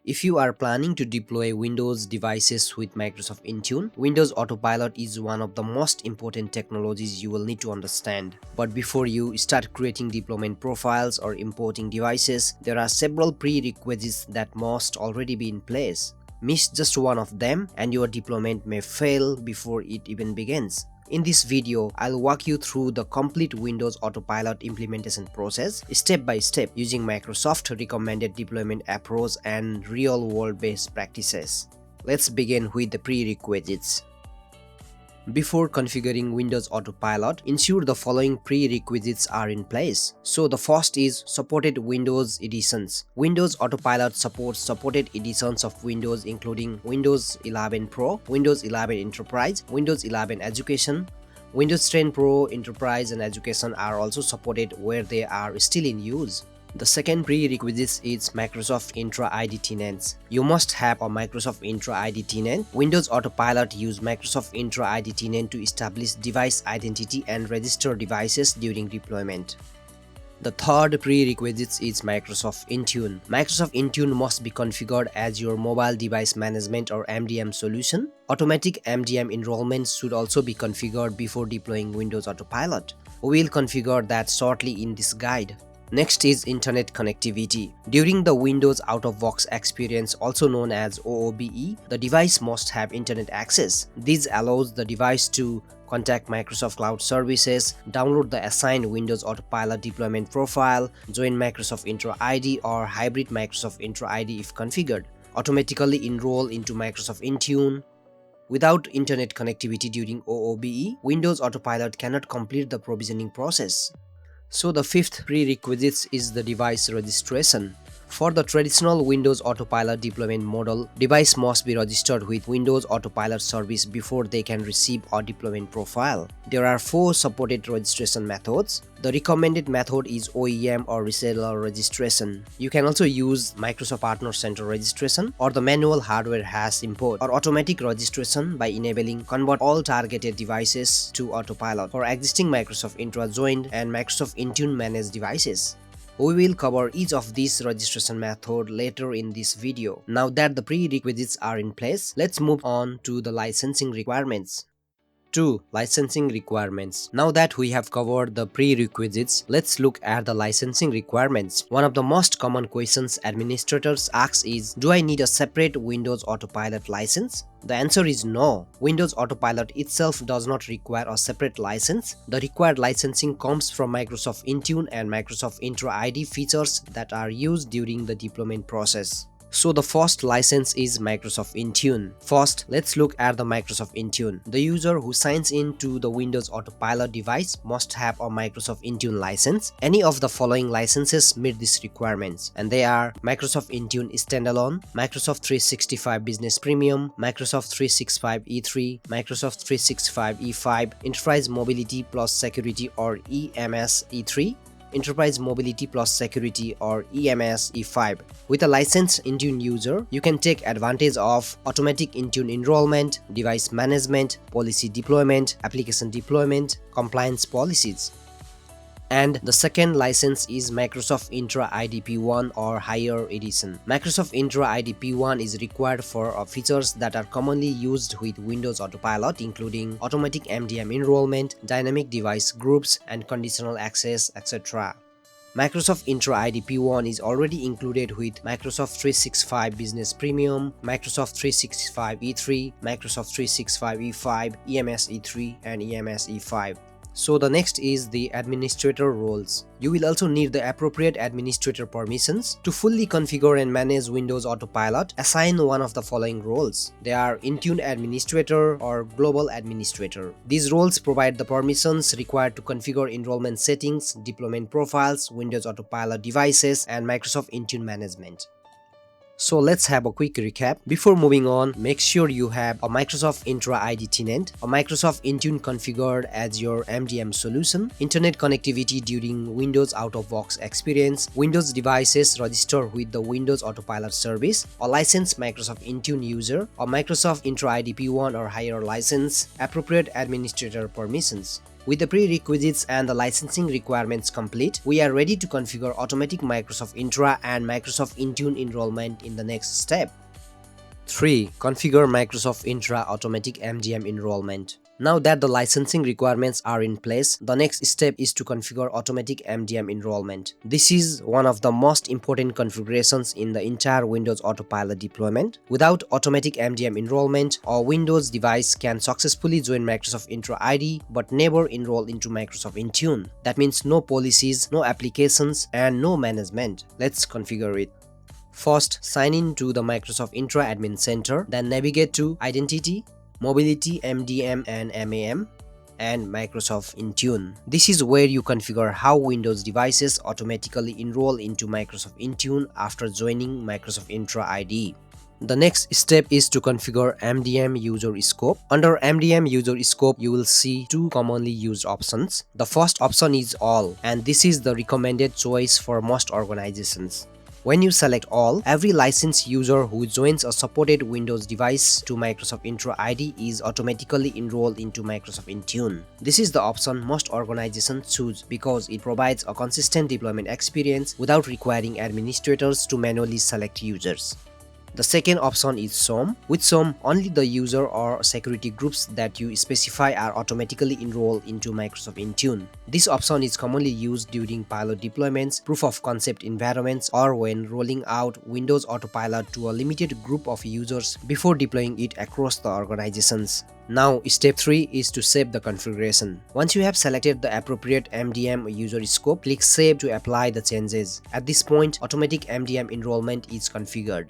If you are planning to deploy Windows devices with Microsoft Intune, Windows Autopilot is one of the most important technologies you will need to understand. But before you start creating deployment profiles or importing devices, there are several prerequisites that must already be in place. Miss just one of them and your deployment may fail before it even begins. In this video, I'll walk you through the complete Windows Autopilot implementation process step by step using Microsoft recommended deployment approach and real-world best practices. Let's begin with the prerequisites. Before configuring Windows Autopilot, ensure the following prerequisites are in place. So the first is supported Windows editions. Windows Autopilot supports supported editions of Windows including Windows 11 Pro, Windows 11 Enterprise, Windows 11 Education, Windows 10 Pro, Enterprise and Education are also supported where they are still in use. The second prerequisite is Microsoft Entra ID tenants. You must have a Microsoft Entra ID tenant. Windows Autopilot use Microsoft Entra ID tenant to establish device identity and register devices during deployment. The third prerequisite is Microsoft Intune. Microsoft Intune must be configured as your mobile device management or MDM solution. Automatic MDM enrollment should also be configured before deploying Windows Autopilot. We will configure that shortly in this guide. Next is Internet connectivity. During the Windows out-of-box experience, also known as OOBE, the device must have internet access. This allows the device to contact Microsoft Cloud Services, download the assigned Windows Autopilot deployment profile, join Microsoft Entra ID or hybrid Microsoft Entra ID if configured, automatically enroll into Microsoft Intune. Without internet connectivity during OOBE, Windows Autopilot cannot complete the provisioning process. So the fifth prerequisite is the device registration. For the traditional Windows Autopilot deployment model, device must be registered with Windows Autopilot service before they can receive a deployment profile. There are 4 supported registration methods. The recommended method is OEM or reseller registration. You can also use Microsoft Partner Center registration or the manual hardware hash import or automatic registration by enabling convert all targeted devices to Autopilot for existing Microsoft Entra joined and Microsoft Intune managed devices. We will cover each of these registration methods later in this video. Now that the prerequisites are in place, let's move on to the licensing requirements. 2. Licensing requirements. Now that we have covered the prerequisites, let's look at the licensing requirements. One of the most common questions administrators ask is, do I need a separate Windows Autopilot license? The answer is no. Windows Autopilot itself does not require a separate license. The required licensing comes from Microsoft Intune and Microsoft Entra ID features that are used during the deployment process. So the first license is Microsoft Intune. First, let's look at the Microsoft Intune. The user who signs in to the Windows Autopilot device must have a Microsoft Intune license. Any of the following licenses meet these requirements, and they are Microsoft Intune Standalone, Microsoft 365 Business Premium, Microsoft 365 E3, Microsoft 365 E5, Enterprise Mobility Plus Security or EMS E3, Enterprise Mobility Plus Security or EMS E5. With a licensed Intune user, you can take advantage of automatic Intune enrollment, device management, policy deployment, application deployment, compliance policies. And the second license is Microsoft Entra ID P1 or higher edition. Microsoft Entra ID P1 is required for features that are commonly used with Windows Autopilot, including automatic MDM enrollment, dynamic device groups, and conditional access, etc. Microsoft Entra ID P1 is already included with Microsoft 365 Business Premium, Microsoft 365 E3, Microsoft 365 E5, EMS E3, and EMS E5. So the next is the administrator roles. You will also need the appropriate administrator permissions. To fully configure and manage Windows Autopilot, assign one of the following roles. They are Intune Administrator or Global Administrator. These roles provide the permissions required to configure enrollment settings, deployment profiles, Windows Autopilot devices, and Microsoft Intune management. So let's have a quick recap. Before moving on, make sure you have a Microsoft Entra ID tenant, a Microsoft Intune configured as your MDM solution, internet connectivity during Windows out-of-box experience, Windows devices registered with the Windows Autopilot service, a licensed Microsoft Intune user, a Microsoft Entra ID P1 or higher license, appropriate administrator permissions. With the prerequisites and the licensing requirements complete, we are ready to configure automatic Microsoft Intra and Microsoft Intune enrollment in the next step. 3. Configure Microsoft Intra automatic MDM enrollment. Now that the licensing requirements are in place, the next step is to configure automatic MDM enrollment. This is one of the most important configurations in the entire Windows Autopilot deployment. Without automatic MDM enrollment, a Windows device can successfully join Microsoft Intra ID but never enroll into Microsoft Intune. That means no policies, no applications, and no management. Let's configure it. First, sign in to the Microsoft Intra Admin Center, then navigate to Identity, Mobility, MDM and MAM, and Microsoft Intune. This is where you configure how Windows devices automatically enroll into Microsoft Intune after joining Microsoft Intra ID. The next step is to configure MDM user scope. Under MDM user scope, you will see two commonly used options. The first option is All, and this is the recommended choice for most organizations. When you select All, every licensed user who joins a supported Windows device to Microsoft Intra ID is automatically enrolled into Microsoft Intune. This is the option most organizations choose because it provides a consistent deployment experience without requiring administrators to manually select users. The second option is SOM. With SOM, only the user or security groups that you specify are automatically enrolled into Microsoft Intune. This option is commonly used during pilot deployments, proof of concept environments, or when rolling out Windows Autopilot to a limited group of users before deploying it across the organizations. Now, step 3 is to save the configuration. Once you have selected the appropriate MDM user scope, click Save to apply the changes. At this point, automatic MDM enrollment is configured.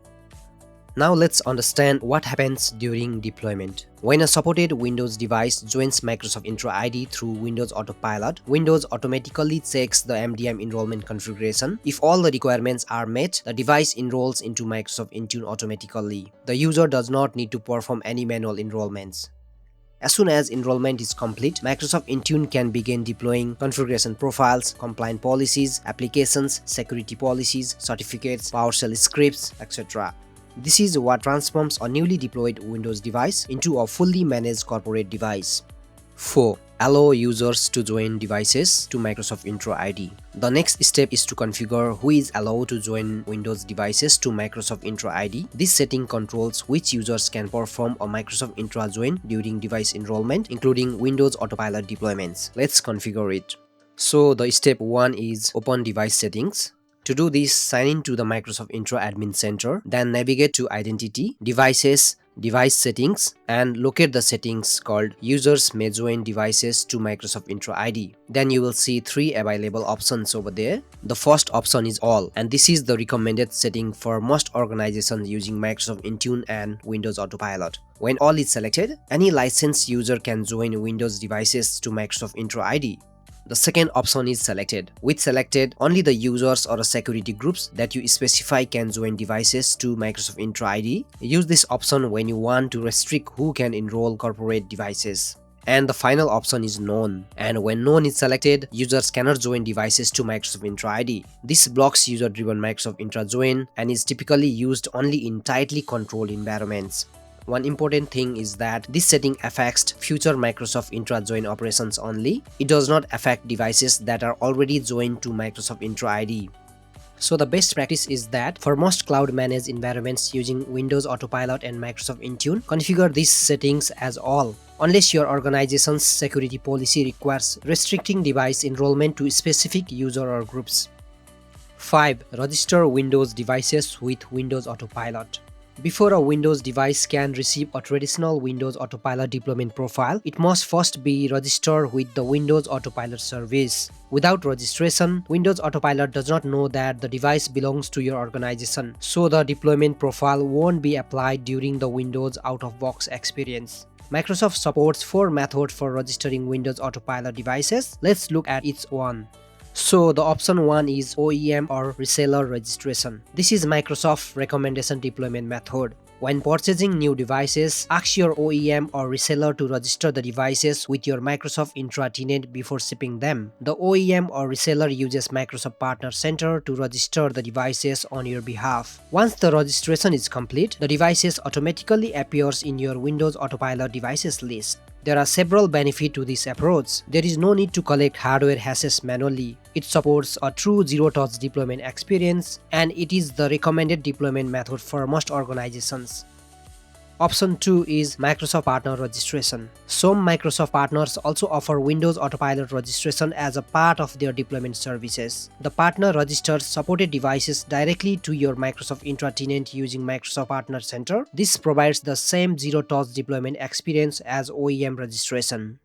Now let's understand what happens during deployment. When a supported Windows device joins Microsoft Intra ID through Windows Autopilot, Windows automatically checks the MDM enrollment configuration. If all the requirements are met, the device enrolls into Microsoft Intune automatically. The user does not need to perform any manual enrollments. As soon as enrollment is complete, Microsoft Intune can begin deploying configuration profiles, compliance policies, applications, security policies, certificates, PowerShell scripts, etc. This is what transforms a newly deployed Windows device into a fully managed corporate device. 4. Allow users to join devices to Microsoft Intra ID. The next step is to configure who is allowed to join Windows devices to Microsoft Intra ID. This setting controls which users can perform a Microsoft Intra join during device enrollment, including Windows Autopilot deployments. Let's configure it. So the step 1 is open device settings. To do this, sign in to the Microsoft Intra Admin Center, then navigate to Identity, Devices, Device Settings, and locate the settings called Users May Join Devices to Microsoft Intra ID. Then you will see 3 available options over there. The first option is All, and this is the recommended setting for most organizations using Microsoft Intune and Windows Autopilot. When All is selected, any licensed user can join Windows devices to Microsoft Intra ID. The second option is Selected. With Selected, only the users or security groups that you specify can join devices to Microsoft Intra ID. Use this option when you want to restrict who can enroll corporate devices. And the final option is None. And when None is selected, users cannot join devices to Microsoft Intra ID. This blocks user-driven Microsoft Intra join and is typically used only in tightly controlled environments. One important thing is that this setting affects future Microsoft Intra join operations only. It does not affect devices that are already joined to Microsoft Intra ID. So the best practice is that for most cloud managed environments using Windows Autopilot and Microsoft Intune, configure these settings as All, unless your organization's security policy requires restricting device enrollment to specific user or groups. 5. Register Windows devices with Windows Autopilot. Before a Windows device can receive a traditional Windows Autopilot deployment profile, it must first be registered with the Windows Autopilot service. Without registration, Windows Autopilot does not know that the device belongs to your organization, so the deployment profile won't be applied during the Windows out-of-box experience. Microsoft supports 4 methods for registering Windows Autopilot devices. Let's look at each one. So the option 1 is OEM or reseller registration. This is Microsoft recommendation deployment method. When purchasing new devices, ask your OEM or reseller to register the devices with your Microsoft Intra tenant before shipping them. The OEM or reseller uses Microsoft Partner Center to register the devices on your behalf. Once the registration is complete, the devices automatically appears in your Windows Autopilot devices list. There are several benefits to this approach. There is no need to collect hardware hashes manually. It supports a true zero-touch deployment experience, and it is the recommended deployment method for most organizations. Option 2 is Microsoft Partner Registration. Some Microsoft partners also offer Windows Autopilot registration as a part of their deployment services. The partner registers supported devices directly to your Microsoft Intra tenant using Microsoft Partner Center. This provides the same zero-touch deployment experience as OEM registration.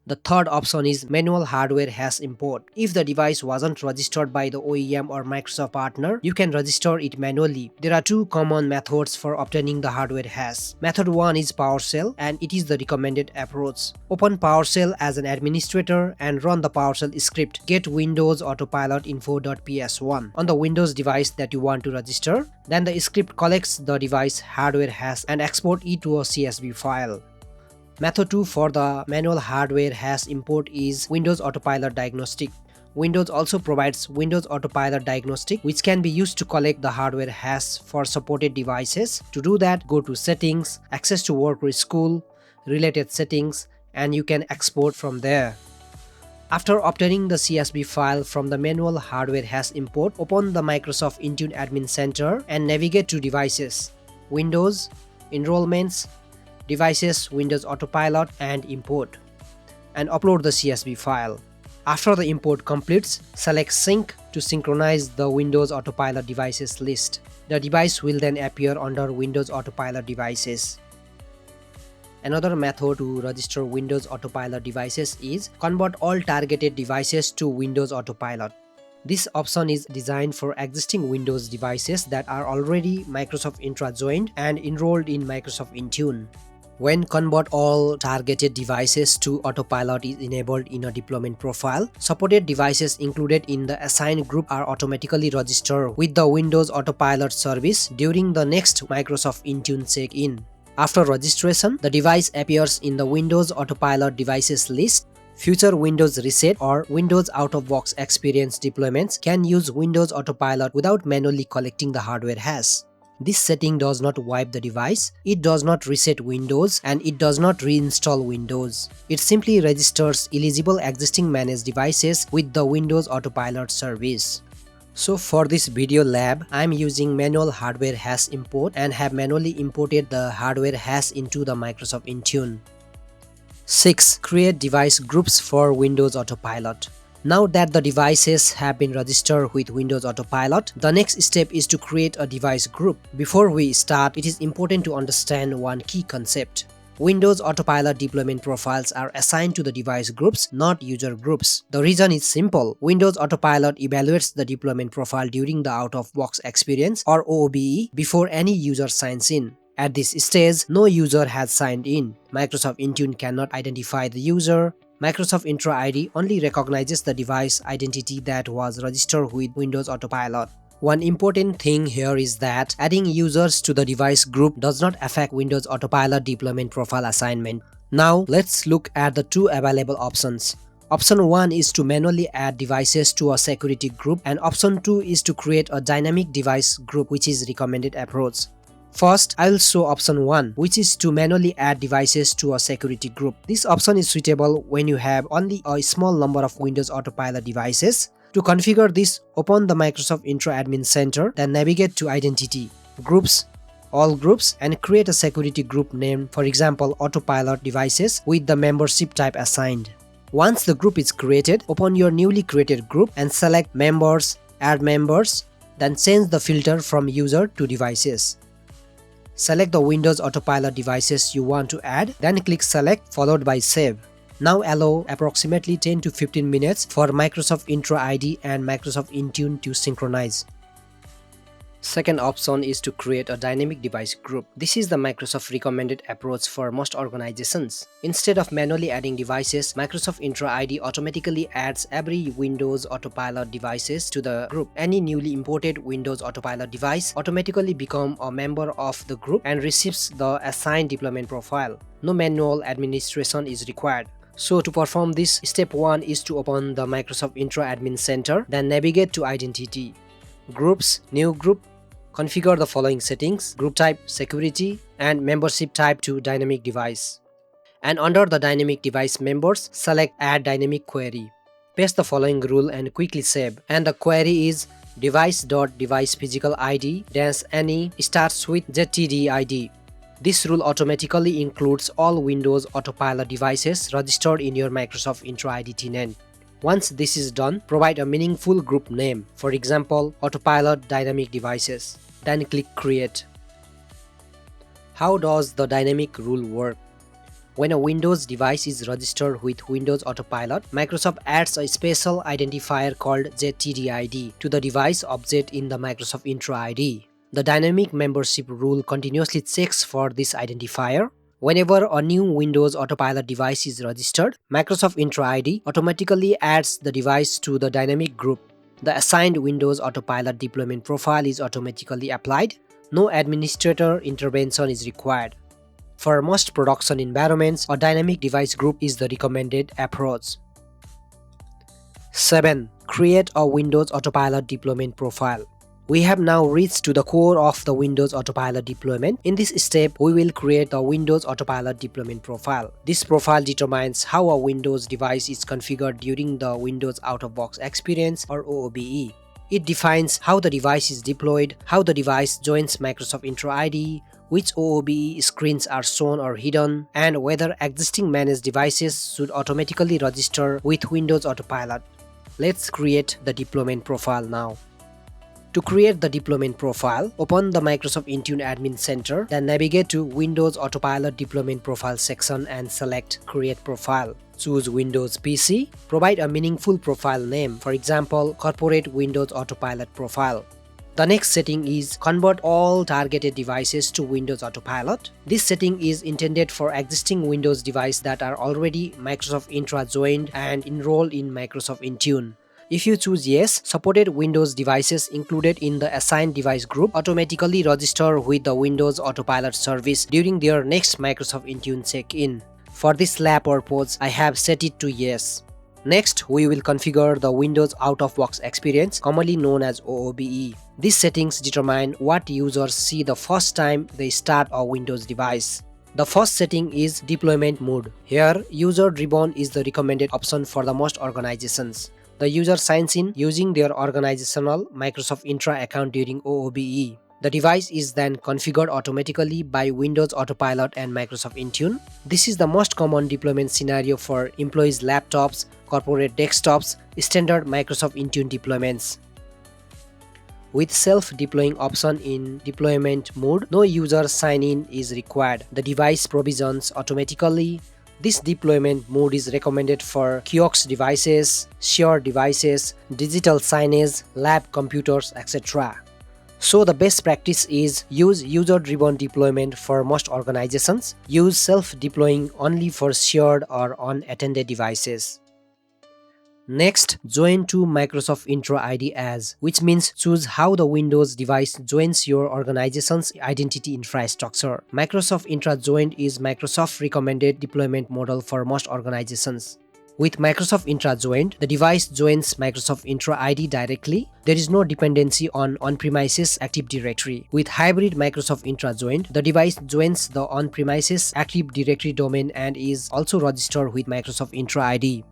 The third option is manual hardware hash import. If the device wasn't registered by the OEM or Microsoft partner, you can register it manually. There are two common methods for obtaining the hardware hash. Method 1 is PowerShell, and it is the recommended approach. Open PowerShell as an administrator and run the PowerShell script get Windows Autopilot info.ps1 on the Windows device that you want to register. Then the script collects the device hardware hash and export it to a CSV file. Method 2 for the manual hardware hash import is Windows Autopilot Diagnostic. Windows also provides Windows Autopilot Diagnostic, which can be used to collect the hardware hash for supported devices. To do that, go to Settings, Access to Work or School, Related Settings, and you can export from there. After obtaining the CSV file from the manual hardware hash import, open the Microsoft Intune Admin Center and navigate to Devices, Windows, Enrollments, Devices, Windows Autopilot, and Import, and upload the CSV file. After the import completes, select Sync to synchronize the Windows Autopilot devices list. The device will then appear under Windows Autopilot devices. Another method to register Windows Autopilot devices is convert all targeted devices to Windows Autopilot. This option is designed for existing Windows devices that are already Microsoft Intra joined and enrolled in Microsoft Intune. When convert all targeted devices to Autopilot is enabled in a deployment profile, supported devices included in the assigned group are automatically registered with the Windows Autopilot service during the next Microsoft Intune check-in. After registration, the device appears in the Windows Autopilot devices list. Future Windows Reset or Windows Out-of-Box Experience deployments can use Windows Autopilot without manually collecting the hardware hash. This setting does not wipe the device, it does not reset Windows, and it does not reinstall Windows. It simply registers eligible existing managed devices with the Windows Autopilot service. So for this video lab, I am using manual hardware hash import and have manually imported the hardware hash into the Microsoft Intune. 6. Create device groups for Windows Autopilot. Now that the devices have been registered with Windows Autopilot, the next step is to create a device group. Before we start, it is important to understand one key concept. Windows Autopilot deployment profiles are assigned to the device groups, not user groups. The reason is simple. Windows Autopilot evaluates the deployment profile during the out-of-box experience or OBE before any user signs in. At this stage, no user has signed in. Microsoft Intune cannot identify the user. Microsoft Intra ID only recognizes the device identity that was registered with Windows Autopilot. One important thing here is that adding users to the device group does not affect Windows Autopilot deployment profile assignment. Now, let's look at the two available options. Option 1 is to manually add devices to a security group, and option 2 is to create a dynamic device group, which is recommended approach. First, I will show option 1, which is to manually add devices to a security group. This option is suitable when you have only a small number of Windows Autopilot devices. To configure this, open the Microsoft Intra Admin Center, then navigate to Identity, Groups, All Groups, and create a security group named, for example, Autopilot Devices with the membership type assigned. Once the group is created, open your newly created group and select Members, Add Members, then change the filter from User to Devices. Select the Windows Autopilot devices you want to add, then click Select followed by Save. Now allow approximately 10 to 15 minutes for Microsoft Intra ID and Microsoft Intune to synchronize. Second option is to create a dynamic device group. This is the Microsoft recommended approach for most organizations. Instead of manually adding devices, Microsoft Intra ID automatically adds every Windows Autopilot devices to the group. Any newly imported Windows Autopilot device automatically becomes a member of the group and receives the assigned deployment profile. No manual administration is required. So to perform this, step 1 is to open the Microsoft Intra Admin Center, then navigate to Identity, Groups, New Group. Configure the following settings: group type security and membership type to dynamic device. And under the dynamic device members, select Add Dynamic Query. Paste the following rule and quickly save. And the query is device.devicePhysicalID-any starts with ZTD-ID. This rule automatically includes all Windows Autopilot devices registered in your Microsoft Intune ID tenant. Once this is done, provide a meaningful group name, for example, Autopilot Dynamic Devices. Then click Create. How does the dynamic rule work? When a Windows device is registered with Windows Autopilot, Microsoft adds a special identifier called ZTD-ID to the device object in the Microsoft Intune ID. The dynamic membership rule continuously checks for this identifier. Whenever a new Windows Autopilot device is registered, Microsoft Intune ID automatically adds the device to the dynamic group. The assigned Windows Autopilot deployment profile is automatically applied. No administrator intervention is required. For most production environments, a dynamic device group is the recommended approach. 7. Create a Windows Autopilot deployment profile. We have now reached to the core of the Windows Autopilot deployment. In this step, we will create a Windows Autopilot deployment profile. This profile determines how a Windows device is configured during the Windows Out-of-Box Experience or OOBE. It defines how the device is deployed, how the device joins Microsoft Intune ID, which OOBE screens are shown or hidden, and whether existing managed devices should automatically register with Windows Autopilot. Let's create the deployment profile now. To create the deployment profile, open the Microsoft Intune Admin Center, then navigate to Windows Autopilot Deployment Profile section and select Create Profile. Choose Windows PC. Provide a meaningful profile name, for example, Corporate Windows Autopilot Profile. The next setting is convert all targeted devices to Windows Autopilot. This setting is intended for existing Windows devices that are already Microsoft Intra joined and enrolled in Microsoft Intune. If you choose yes, supported Windows devices included in the assigned device group automatically register with the Windows Autopilot service during their next Microsoft Intune check-in. For this lab purpose, I have set it to yes. Next, we will configure the Windows Out-of-Box Experience, commonly known as OOBE. These settings determine what users see the first time they start a Windows device. The first setting is Deployment Mode. Here, user-driven is the recommended option for the most organizations. The user signs in using their organizational Microsoft Intra account during OOBE. The device is then configured automatically by Windows Autopilot and Microsoft Intune. This is the most common deployment scenario for employees' laptops, corporate desktops, standard Microsoft Intune deployments. With self-deploying option in deployment mode, no user sign-in is required. The device provisions automatically. This deployment mode is recommended for kiosk devices, shared devices, digital signage, lab computers, etc. So the best practice is use user-driven deployment for most organizations. Use self-deploying only for shared or unattended devices. Next, join to Microsoft Intune ID as, which means choose how the Windows device joins your organization's identity infrastructure. Microsoft Intune joined is Microsoft recommended deployment model for most organizations. With Microsoft Intune joined, the device joins Microsoft Intune ID directly. There is no dependency on on-premises Active Directory. With hybrid Microsoft Intune joined, the device joins the on-premises Active Directory domain and is also registered with Microsoft Intune ID.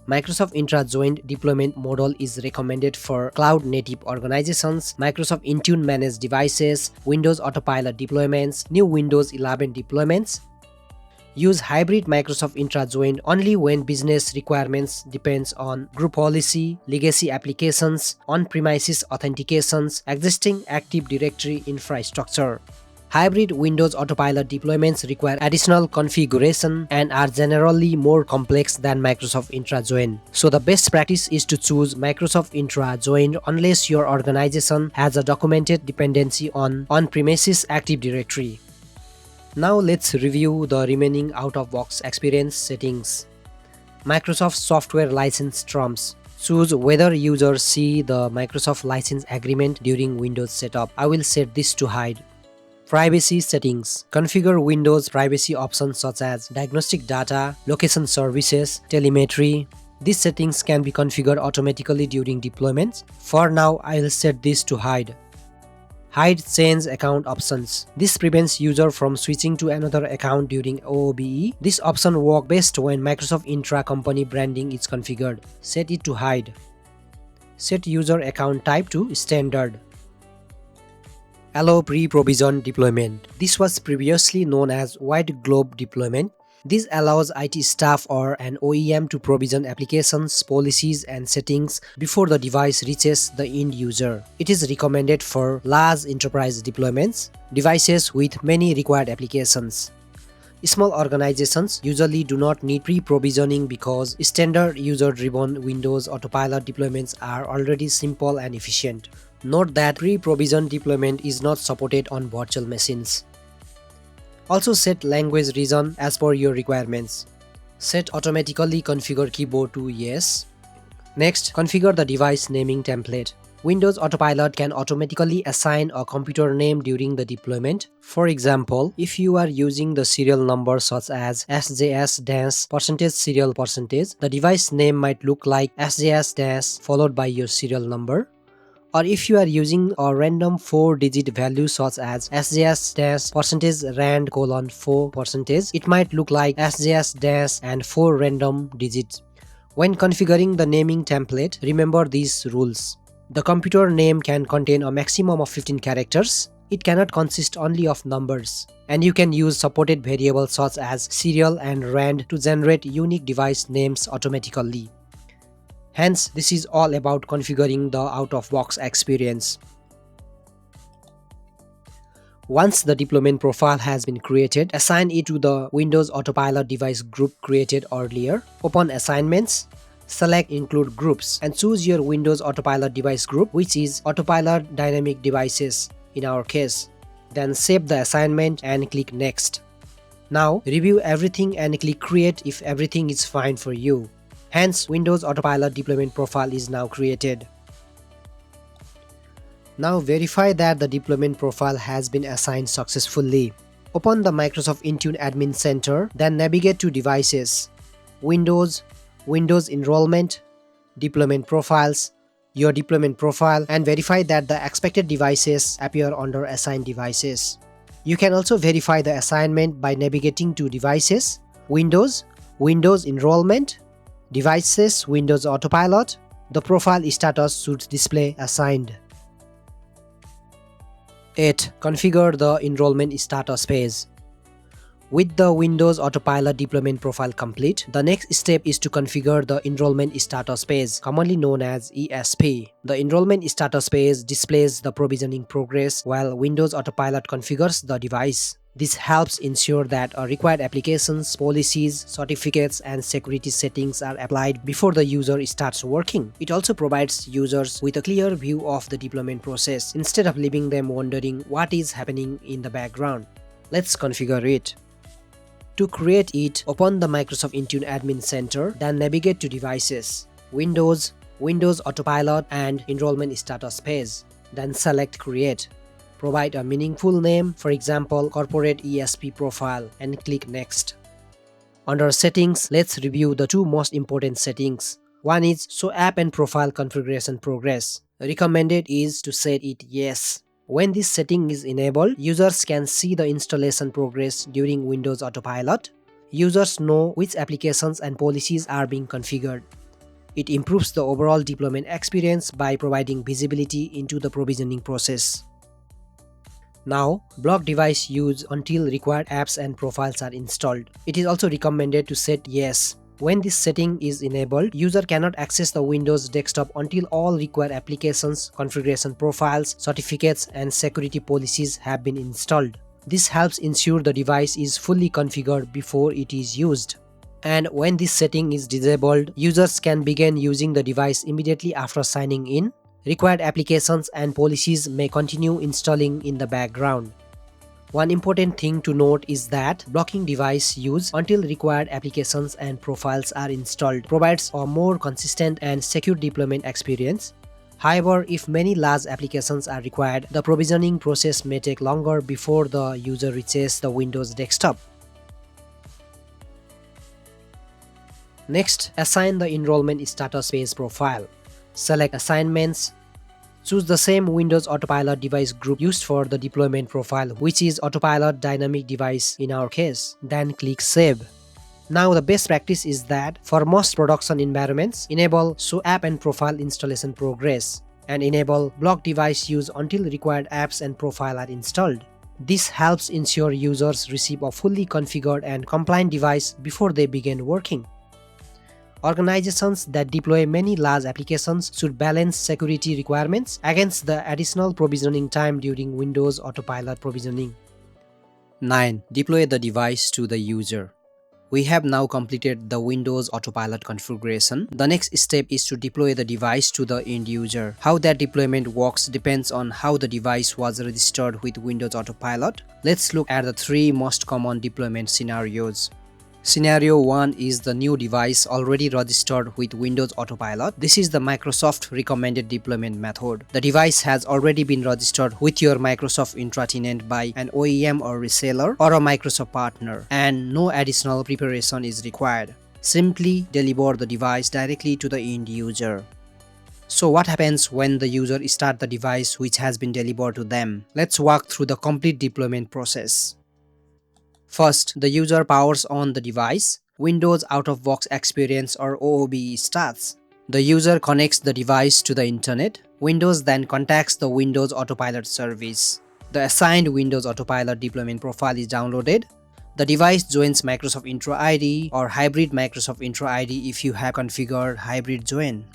Microsoft Intra joined deployment model is recommended for cloud-native organizations, Microsoft Intune managed devices, Windows Autopilot deployments, new Windows 11 deployments. Use hybrid Microsoft Intra joined only when business requirements depends on group policy, legacy applications, on-premises authentications, existing Active Directory infrastructure. Hybrid Windows Autopilot deployments require additional configuration and are generally more complex than Microsoft Intune join. So the best practice is to choose Microsoft Intune join unless your organization has a documented dependency on on-premises Active Directory. Now let's review the remaining out-of-box experience settings. Microsoft Software License Terms. Choose whether users see the Microsoft License Agreement during Windows setup. I will set this to hide. Privacy settings. Configure Windows privacy options such as diagnostic data, location services, telemetry. These settings can be configured automatically during deployments. For now, I will set this to hide. Hide change account options. This prevents user from switching to another account during OOBE. This option works best when Microsoft Intra company branding is configured. Set it to hide. Set user account type to standard. Allow pre-provisioned deployment. This was previously known as white glove deployment. This allows IT staff or an OEM to provision applications, policies, and settings before the device reaches the end user. It is recommended for large enterprise deployments, devices with many required applications. Small organizations usually do not need pre-provisioning because standard user-driven Windows Autopilot deployments are already simple and efficient. Note that pre-provisioned deployment is not supported on virtual machines. Also set language region as per your requirements. Set automatically configure keyboard to yes. Next, configure the device naming template. Windows Autopilot can automatically assign a computer name during the deployment. For example, if you are using the serial number such as sjs-serial %, the device name might look like sjs- followed by your serial number. Or if you are using a random 4-digit value such as sjs-%rand:4%, it might look like sjs- and 4 random digits. When configuring the naming template, remember these rules. The computer name can contain a maximum of 15 characters. It cannot consist only of numbers. And you can use supported variables such as serial and rand to generate unique device names automatically. Hence, this is all about configuring the out-of-box experience. Once the deployment profile has been created, assign it to the Windows Autopilot device group created earlier. Open Assignments, select Include Groups, and choose your Windows Autopilot device group, which is Autopilot Dynamic Devices in our case. Then save the assignment and click Next. Now, review everything and click Create if everything is fine for you. Hence, Windows Autopilot deployment profile is now created. Now verify that the deployment profile has been assigned successfully. Open the Microsoft Intune Admin Center, then navigate to Devices, Windows, Windows Enrollment, Deployment Profiles, your deployment profile, and verify that the expected devices appear under Assigned Devices. You can also verify the assignment by navigating to Devices, Windows, Windows Enrollment, Devices, Windows Autopilot. The profile status should display Assigned. 8. Configure the enrollment status page. With the Windows Autopilot deployment profile complete, the next step is to configure the enrollment status page, commonly known as ESP. The enrollment status page displays the provisioning progress while Windows Autopilot configures the device. This helps ensure that required applications, policies, certificates, and security settings are applied before the user starts working. It also provides users with a clear view of the deployment process instead of leaving them wondering what is happening in the background. Let's configure it. To create it, open the Microsoft Intune Admin Center, then navigate to Devices, Windows, Windows Autopilot, and Enrollment Status page. Then select Create. Provide a meaningful name, for example, Corporate ESP Profile, and click Next. Under Settings, let's review the two most important settings. One is Show App and Profile Configuration Progress. Recommended is to set it Yes. When this setting is enabled, users can see the installation progress during Windows Autopilot. Users know which applications and policies are being configured. It improves the overall deployment experience by providing visibility into the provisioning process. Now, block device use until required apps and profiles are installed. It is also recommended to set Yes. When this setting is enabled, user cannot access the Windows desktop until all required applications, configuration profiles, certificates, and security policies have been installed. This helps ensure the device is fully configured before it is used. And when this setting is disabled, users can begin using the device immediately after signing in. Required applications and policies may continue installing in the background. One important thing to note is that blocking device use until required applications and profiles are installed provides a more consistent and secure deployment experience. However, if many large applications are required, the provisioning process may take longer before the user reaches the Windows desktop. Next, assign the enrollment status page profile. Select Assignments, Choose the same Windows Autopilot device group used for the deployment profile, which is Autopilot Dynamic Device in our case. Then click Save. Now the best practice is that for most production environments, enable Show App and Profile Installation Progress and enable Block Device Use until required apps and profile are installed. This helps ensure users receive a fully configured and compliant device before they begin working. Organizations that deploy many large applications should balance security requirements against the additional provisioning time during Windows Autopilot provisioning. 9. Deploy the device to the user. We have now completed the Windows Autopilot configuration. The next step is to deploy the device to the end user. How that deployment works depends on how the device was registered with Windows Autopilot. Let's look at the 3 most common deployment scenarios. Scenario 1 is the new device already registered with Windows Autopilot. This is the Microsoft recommended deployment method. The device has already been registered with your Microsoft Intune tenant by an OEM or reseller or a Microsoft partner, and no additional preparation is required. Simply deliver the device directly to the end user. So what happens when the user starts the device which has been delivered to them? Let's walk through the complete deployment process. First, the user powers on the device. Windows Out-of-Box Experience or OOBE starts. The user connects the device to the internet. Windows then contacts the Windows Autopilot service. The assigned Windows Autopilot deployment profile is downloaded. The device joins Microsoft Intune ID or Hybrid Microsoft Intune ID if you have configured Hybrid Join.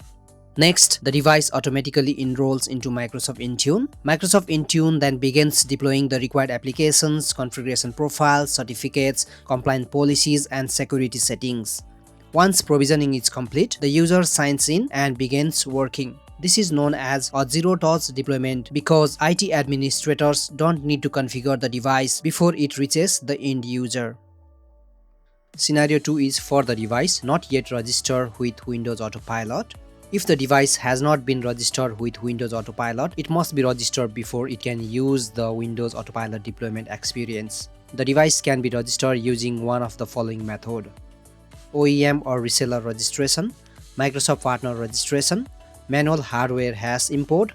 Next, the device automatically enrolls into Microsoft Intune. Microsoft Intune then begins deploying the required applications, configuration profiles, certificates, compliance policies, and security settings. Once provisioning is complete, the user signs in and begins working. This is known as a zero-touch deployment because IT administrators don't need to configure the device before it reaches the end user. Scenario 2 is for the device not yet registered with Windows Autopilot. If the device has not been registered with Windows Autopilot, it must be registered before it can use the Windows Autopilot deployment experience. The device can be registered using one of the following methods: OEM or reseller registration, Microsoft partner registration, manual hardware hash import.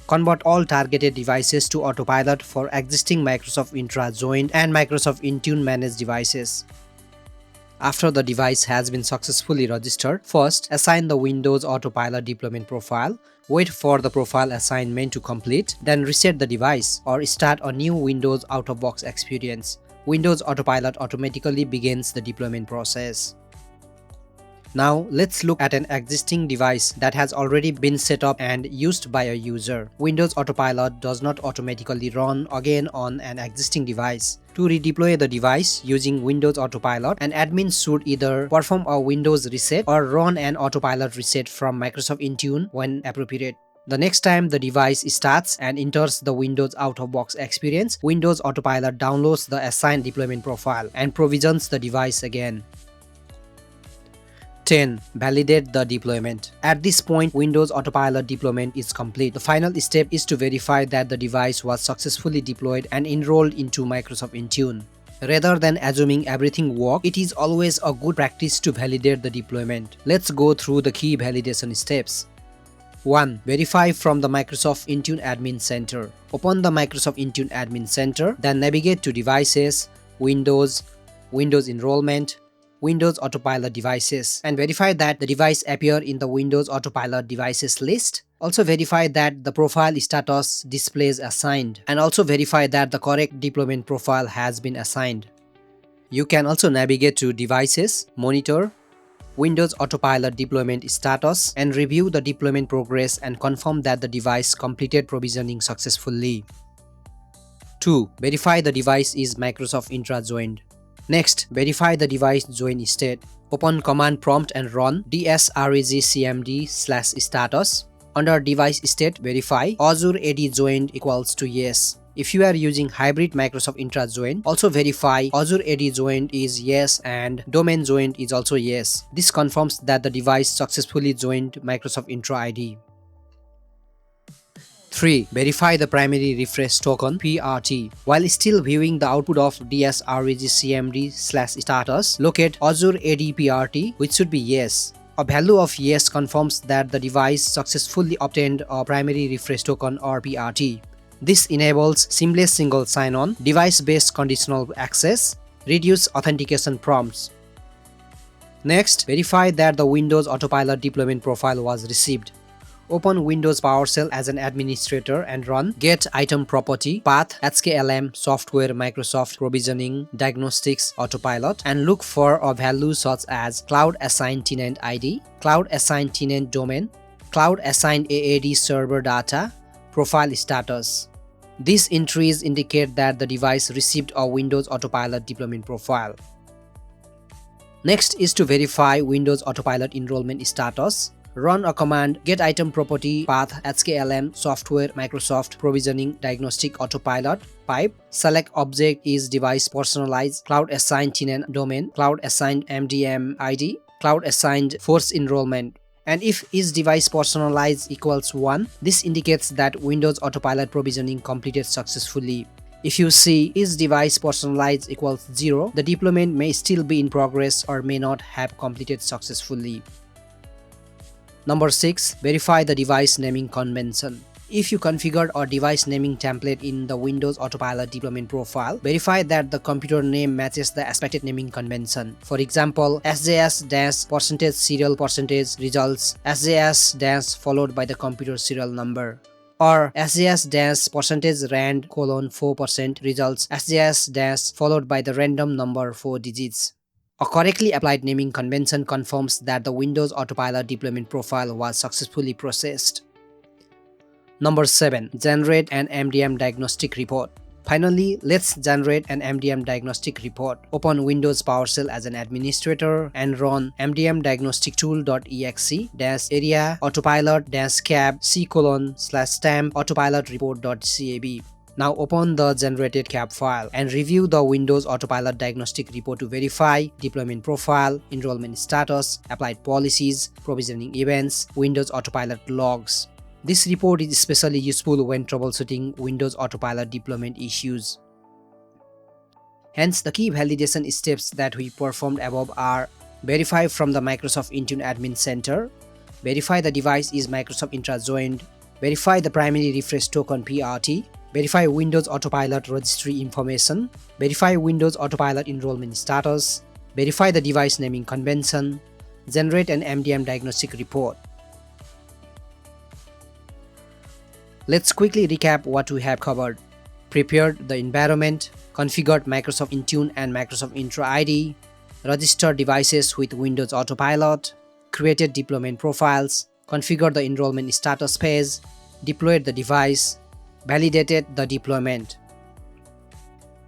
Convert all targeted devices to Autopilot for existing Microsoft Entra joined and Microsoft Intune managed devices. After the device has been successfully registered, first assign the Windows Autopilot deployment profile, wait for the profile assignment to complete, then reset the device or start a new Windows Out-of-Box experience. Windows Autopilot automatically begins the deployment process. Now let's look at an existing device that has already been set up and used by a user. Windows Autopilot does not automatically run again on an existing device. To redeploy the device using Windows Autopilot, an admin should either perform a Windows reset or run an Autopilot reset from Microsoft Intune when appropriate. The next time the device starts and enters the Windows Out-of-Box experience, Windows Autopilot downloads the assigned deployment profile and provisions the device again. 10. Validate the deployment. At this point, Windows Autopilot deployment is complete. The final step is to verify that the device was successfully deployed and enrolled into Microsoft Intune. Rather than assuming everything worked, it is always a good practice to validate the deployment. Let's go through the key validation steps. 1. Verify from the Microsoft Intune Admin Center. Open the Microsoft Intune Admin Center, then navigate to Devices, Windows, Windows Enrollment, Windows Autopilot devices, and verify that the device appears in the Windows Autopilot devices list. Also verify that the profile status displays assigned, and also verify that the correct deployment profile has been assigned. You can also navigate to Devices, Monitor, Windows Autopilot deployment status, and review the deployment progress and confirm that the device completed provisioning successfully. 2. Verify the device is Microsoft Intune joined. Next, verify the device join state. Open command prompt and run dsregcmd/status. Under device state, verify Azure AD joined equals to yes. If you are using hybrid Microsoft Intune join, also verify Azure AD joined is yes and domain joined is also yes. This confirms that the device successfully joined Microsoft Intune ID. 3. Verify the primary refresh token (PRT). While still viewing the output of dsregcmd/status, locate Azure AD PRT, which should be yes. A value of yes confirms that the device successfully obtained a primary refresh token or PRT. This enables seamless single sign-on, device-based conditional access, reduce authentication prompts. Next, verify that the Windows Autopilot deployment profile was received. Open Windows PowerShell as an administrator and run get item property path HKLM software Microsoft provisioning diagnostics autopilot and look for a value such as cloud assigned tenant ID, cloud assigned tenant domain, cloud assigned AAD server data, profile status. These entries indicate that the device received a Windows Autopilot deployment profile. Next is to verify Windows Autopilot enrollment status. Run a command get item property path HKLM software Microsoft provisioning diagnostic autopilot pipe. Select object is device personalized, cloud assigned tenant domain, cloud assigned MDM ID, cloud assigned force enrollment. And if is device personalized equals 1, this indicates that Windows Autopilot provisioning completed successfully. If you see is device personalized equals 0, the deployment may still be in progress or may not have completed successfully. Number 6. Verify the device naming convention. If you configured a device naming template in the Windows Autopilot deployment profile, verify that the computer name matches the expected naming convention. For example, sjs-%serial% results sjs- followed by the computer serial number, or sjs-%rand:4% results sjs- followed by the random number 4 digits. A correctly applied naming convention confirms that the Windows Autopilot deployment profile was successfully processed. Number 7. Generate an MDM diagnostic report. Finally, let's generate an MDM diagnostic report. Open Windows PowerShell as an administrator and run mdm-diagnostic-tool.exe-area autopilot-cab c:/stamp autopilot report.cab. Now open the generated CAB file and review the Windows Autopilot diagnostic report to verify deployment profile, enrollment status, applied policies, provisioning events, Windows Autopilot logs. This report is especially useful when troubleshooting Windows Autopilot deployment issues. Hence, the key validation steps that we performed above are: verify from the Microsoft Intune Admin Center, verify the device is Microsoft Intra joined, verify the primary refresh token PRT, verify Windows Autopilot registry information, verify Windows Autopilot enrollment status, verify the device naming convention, generate an MDM diagnostic report. Let's quickly recap what we have covered. Prepared the environment, configured Microsoft Intune and Microsoft Intra ID, registered devices with Windows Autopilot, created deployment profiles, configured the enrollment status page, deployed the device, validated the deployment.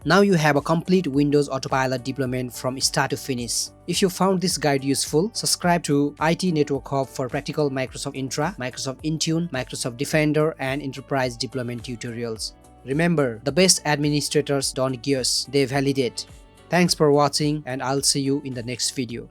Now you have a complete Windows Autopilot deployment from start to finish. If you found this guide useful, subscribe to IT Network Hub for practical Microsoft Intra, Microsoft Intune, Microsoft Defender, and enterprise deployment tutorials. Remember, the best administrators don't guess, they validate. Thanks for watching, and I'll see you in the next video.